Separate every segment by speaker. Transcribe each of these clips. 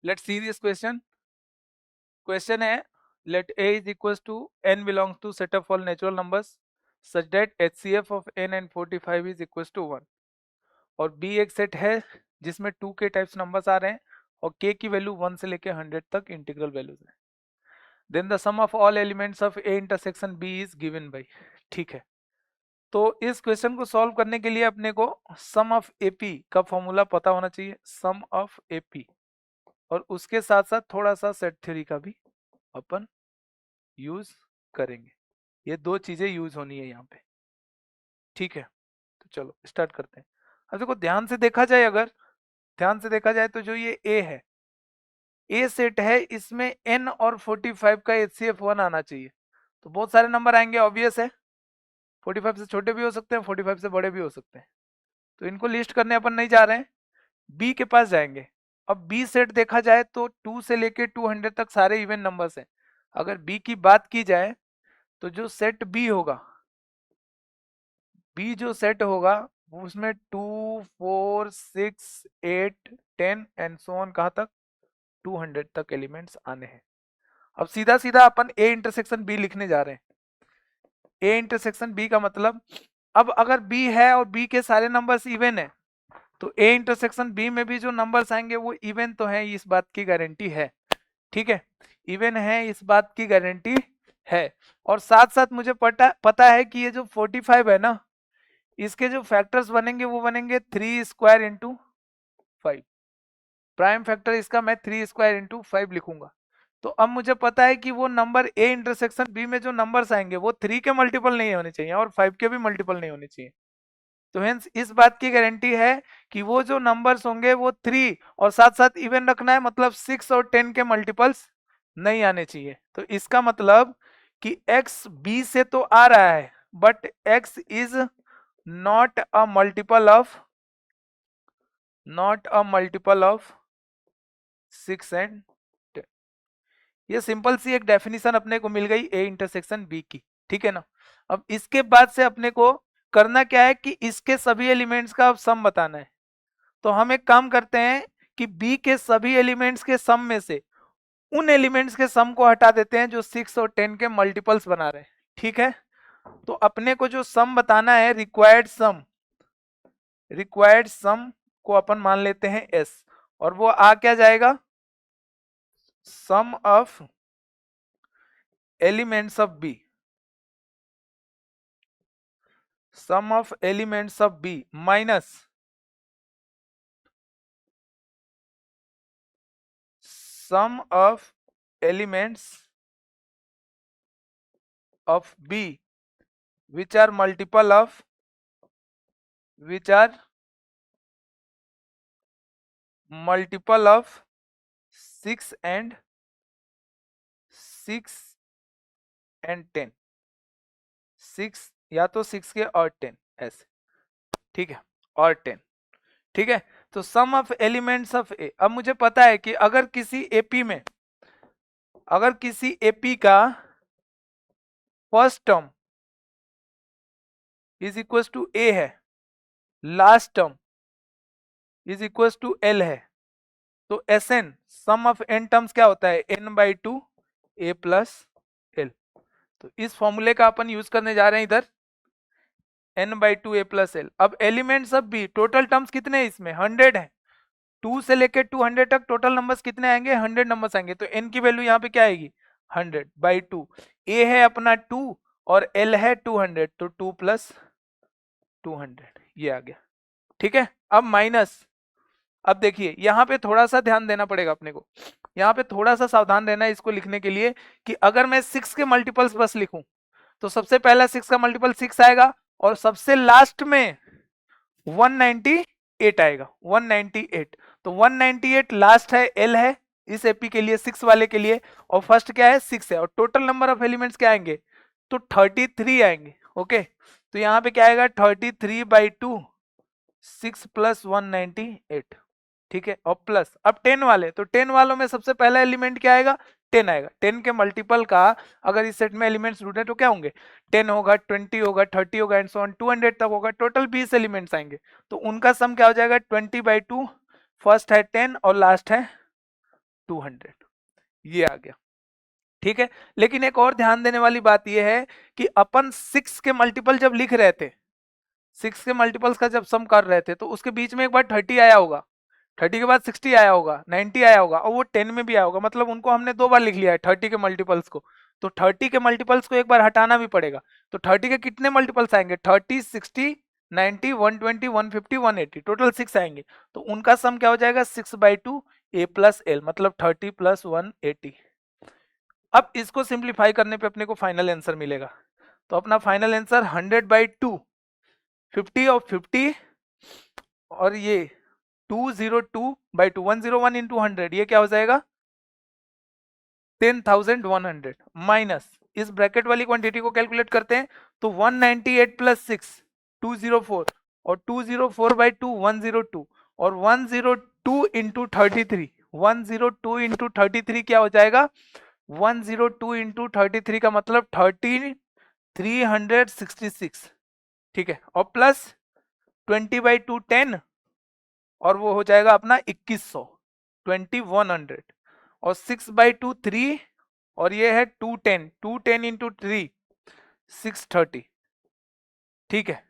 Speaker 1: Let's see this question. Question है, let a is equals to n belongs to set of all natural numbers such that HCF of n and 45 is equals to 1. और b एक set है जिसमें 2 के types numbers आ रहे हैं और k की वैल्यू 1 से लेके 100 तक इंटीग्रल वैल्यूज है. Then the sum of all elements of a intersection b is given by. ठीक है, तो इस क्वेश्चन को सॉल्व करने के लिए अपने को सम ऑफ एपी का फॉर्मूला पता होना चाहिए, सम ऑफ एपी, और उसके साथ साथ थोड़ा सा सेट थ्योरी का भी अपन यूज करेंगे. ये दो चीजें यूज होनी है यहाँ पे. ठीक है, तो चलो स्टार्ट करते हैं. अब देखो ध्यान से देखा जाए, अगर ध्यान से देखा जाए तो जो ये ए है, ए सेट है, इसमें n और 45 का HCF 1 आना चाहिए. तो बहुत सारे नंबर आएंगे, ऑब्वियस है. 45 से छोटे भी हो सकते हैं, 45 से बड़े भी हो सकते हैं. तो इनको लिस्ट करने अपन नहीं जा रहे हैं, बी के पास जाएंगे. अब बी सेट देखा जाए तो 2 से लेके 200 तक सारे इवन नंबर्स हैं. अगर बी की बात की जाए तो जो सेट बी होगा, बी जो सेट होगा उसमें 2, 4, 6, 8, 10 एंड सो ऑन कहाँ तक, 200 तक एलिमेंट्स आने हैं. अब सीधा सीधा अपन ए इंटरसेक्शन बी लिखने जा रहे हैं. ए इंटरसेक्शन बी का मतलब, अब अगर बी है और बी के सारे नंबर्स इवन है तो ए इंटरसेक्शन बी में भी जो नंबर्स आएंगे वो इवन तो है, इस बात की गारंटी है. ठीक है, इवन है इस बात की गारंटी है. और साथ साथ मुझे पता है कि ये जो 45 है ना, इसके जो फैक्टर्स बनेंगे वो बनेंगे 3 स्क्वायर इंटू 5. प्राइम फैक्टर इसका मैं 3 स्क्वायर इंटू 5 लिखूंगा. तो अब मुझे पता है कि वो नंबर ए इंटरसेक्शन बी में जो नंबर्स आएंगे वो 3 के मल्टीपल नहीं होने चाहिए और 5 के भी मल्टीपल नहीं होने चाहिए. तो हेंस इस बात की गारंटी है कि वो जो नंबर्स होंगे वो 3 और साथ साथ इवन रखना है, मतलब 6 और 10 के मल्टीपल्स नहीं आने चाहिए. तो इसका मतलब कि x b से तो आ रहा है but x is not a multiple of 6 and 10. ये सिंपल सी एक डेफिनेशन अपने को मिल गई ए इंटरसेक्शन बी की. ठीक है ना. अब इसके बाद से अपने को करना क्या है कि इसके सभी एलिमेंट्स का अब सम बताना है. तो हम एक काम करते हैं कि बी के सभी एलिमेंट्स के सम में से उन एलिमेंट्स के सम को हटा देते हैं जो 6 और 10 के मल्टीपल्स बना रहे हैं. ठीक है, तो अपने को जो सम बताना है, रिक्वायर्ड सम को अपन मान लेते हैं एस, और वो आ क्या जाएगा, sum of elements of B, sum of elements of B minus sum of elements of B which are multiple of 6 and 10. 6 या तो 6 के और 10 ऐसे. ठीक है, और 10. ठीक है, तो sum of elements of A. अब मुझे पता है कि अगर किसी एपी का first term is equal to A है, last term is equal to L है, तो S N sum of N terms क्या होता है, n/2 a प्लस एल. तो इस फॉर्मूले का अपन यूज करने जा रहे हैं इधर, n/2 a प्लस एल. अब elements of B, total terms कितने हैं इसमें, 100 है. 2 से लेके 200 तक टोटल नंबर्स कितने आएंगे, 100 नंबर्स आएंगे. तो n की वैल्यू यहाँ पे क्या आएगी, 100/2. a है अपना 2 और l है 200, तो 2 + 200 ये आ गया. ठीक है, अब माइनस. अब देखिए यहाँ पे थोड़ा सा ध्यान देना पड़ेगा अपने को, यहाँ पे थोड़ा सा सावधान रहना है इसको लिखने के लिए कि अगर मैं 6 के मल्टीपल्स बस लिखूं तो सबसे पहला 6 का मल्टीपल 6 आएगा और सबसे लास्ट में 198 आएगा, 198. तो 198 लास्ट है, एल है इस एपी के लिए, 6 वाले के लिए, और फर्स्ट क्या है, 6 है, और टोटल नंबर ऑफ एलिमेंट्स क्या आएंगे, तो 33 आएंगे. ओके, तो यहाँ पे क्या आएगा, 33/2, 6 + 198. ठीक है, और प्लस अब 10 वाले, तो 10 वालों में सबसे पहला एलिमेंट क्या आएगा, 10 आएगा. 10 के मल्टीपल का अगर इस सेट में एलिमेंट्स ढूंढे तो क्या होंगे, 10 होगा, 20 होगा, 30 होगा एंड सो ऑन 200 तक होगा. टोटल 20 एलिमेंट्स आएंगे. तो उनका सम क्या हो जाएगा, 20/2, फर्स्ट है 10 और लास्ट है 200, ये आ गया। ठीक है, लेकिन एक और ध्यान देने वाली बात यह है कि अपन 6 के मल्टीपल जब लिख रहे थे, 6 के मल्टीपल्स का जब सम कर रहे थे, तो उसके बीच में एक बार 30 आया होगा, 30 के बाद 60 आया होगा, 90 आया होगा, और वो 10 में भी आया होगा, मतलब उनको हमने 2 बार लिख लिया है 30 के मल्टीपल्स को। तो 30 के मल्टीपल्स को एक बार हटाना भी पड़ेगा। तो 30 के कितने मल्टीपल्स आएंगे? 30, 60, 90, 120, 150, 180, टोटल 6 आएंगे। तो उनका सम क्या हो जाएगा? 6/2 a प्लस एल, मतलब 30 प्लस 180। अब इसको सिंप्लीफाई करने पे अपने को फाइनल आंसर मिलेगा। तो अपना फाइनल आंसर 100/2, 50 और 50, और ये 202/2, 101 इंटू 100, ये क्या हो जाएगा? 10,100 माइनस इस ब्रैकेट वाली क्वांटिटी को कैलकुलेट करते हैं, तो 198 प्लस 6 204, और 204/2 102, और 102 इंटू 33, 102 इंटू 33 क्या हो जाएगा? 102 इंटू 33 का मतलब 366। ठीक है, और प्लस 20/2 10, और वो हो जाएगा अपना 2100, 2100, और 6/2 3, और ये है 210, 210 इंटू 3 630। ठीक है,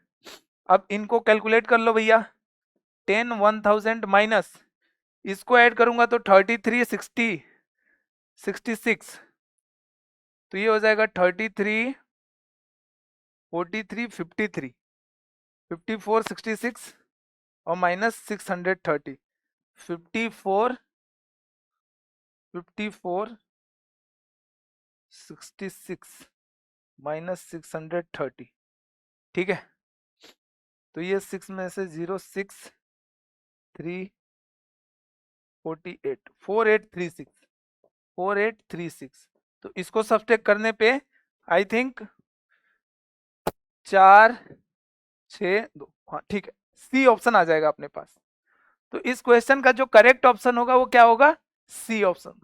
Speaker 1: अब इनको कैलकुलेट कर लो भैया। 10 1000 माइनस इसको ऐड करूंगा तो 33 60 66, तो ये हो जाएगा 33 43 53 54 66, और माइनस 630, 54 54 66 माइनस 630। ठीक है, तो ये 6 में से 0 6 3 48 4836 4836। तो इसको सब्ट्रैक्ट करने पे आई थिंक 4 6 2, हाँ ठीक है, सी ऑप्शन आ जाएगा अपने पास। तो इस क्वेश्चन का जो करेक्ट ऑप्शन होगा वो क्या होगा? C option.